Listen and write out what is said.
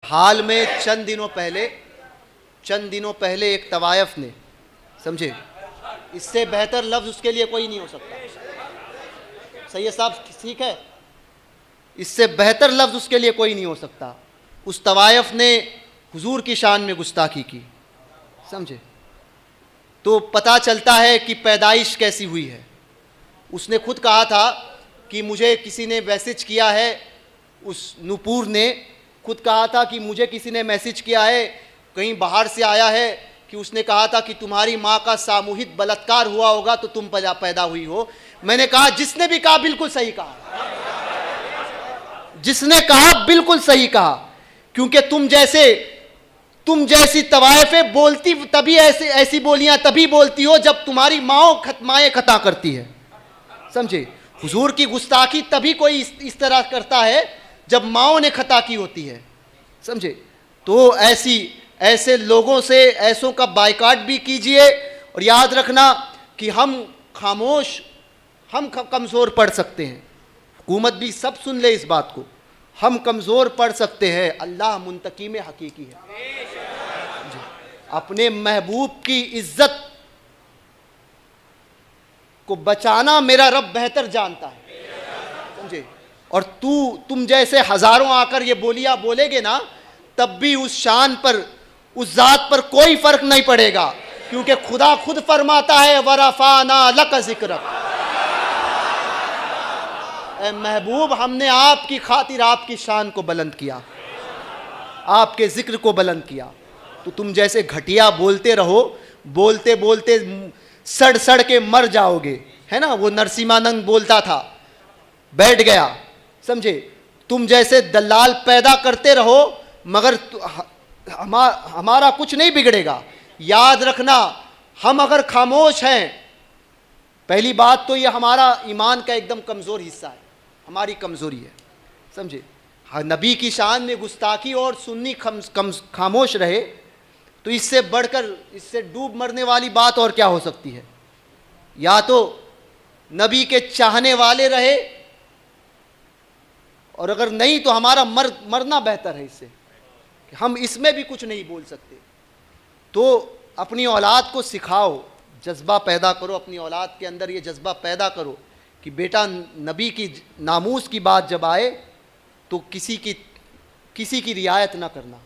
हाल में चंद दिनों पहले एक तवायफ ने, समझे, इससे बेहतर लफ्ज़ उसके लिए कोई नहीं हो सकता। सैयद साहब ठीक है, इससे बेहतर लफ्ज़ उसके लिए कोई नहीं हो सकता। उस तवायफ ने हुजूर की शान में गुस्ताखी की, समझे, तो पता चलता है कि पैदाइश कैसी हुई है। उसने खुद कहा था कि मुझे किसी ने मैसेज किया है, उस नूपुर ने खुद कहा था कि मुझे किसी ने मैसेज किया है, कहीं बाहर से आया है, कि उसने कहा था कि तुम्हारी माँ का सामूहिक बलात्कार हुआ होगा तो तुम पैदा हुई हो। मैंने कहा जिसने भी कहा बिल्कुल सही कहा, जिसने कहा बिल्कुल सही कहा, क्योंकि तुम जैसी तवायफें बोलती तभी ऐसी बोलियां तभी बोलती हो जब तुम्हारी माएँ खता करती है, समझे। हुजूर की गुस्ताखी तभी कोई इस तरह करता है जब माओं ने खता की होती है, समझे। तो ऐसे लोगों से ऐसों का बायकॉट भी कीजिए, और याद रखना कि हम कमज़ोर पड़ सकते हैं। हुकूमत भी सब सुन ले इस बात को, हम कमज़ोर पड़ सकते हैं, अल्लाह मुंतकीम हकीकी है। अपने महबूब की इज्जत को बचाना मेरा रब बेहतर जानता है, समझे। और तुम जैसे हजारों आकर ये बोलियां बोलेगे ना, तब भी उस शान पर, उस जात पर कोई फर्क नहीं पड़ेगा, क्योंकि खुदा खुद फरमाता है वरफाना लक जिक्रक, ए महबूब हमने आपकी खातिर आपकी शान को बुलंद किया, आपके जिक्र को बुलंद किया। तो तुम जैसे घटिया बोलते रहो, बोलते बोलते सड़ के मर जाओगे, है ना। वो नरसिम्हानंद बोलता था, बैठ गया, समझे। तुम जैसे दलाल पैदा करते रहो, मगर हमारा कुछ नहीं बिगड़ेगा। याद रखना, हम अगर खामोश हैं, पहली बात तो ये हमारा ईमान का एकदम कमज़ोर हिस्सा है, हमारी कमज़ोरी है, समझे। नबी की शान में गुस्ताखी और सुन्नी खामोश रहे, तो इससे बढ़कर, इससे डूब मरने वाली बात और क्या हो सकती है। या तो नबी के चाहने वाले रहे, और अगर नहीं तो हमारा मरना बेहतर है इससे, कि हम इसमें भी कुछ नहीं बोल सकते। तो अपनी औलाद को सिखाओ, जज्बा पैदा करो, अपनी औलाद के अंदर ये जज्बा पैदा करो कि बेटा नबी की नामूस की बात जब आए तो किसी की रियायत ना करना।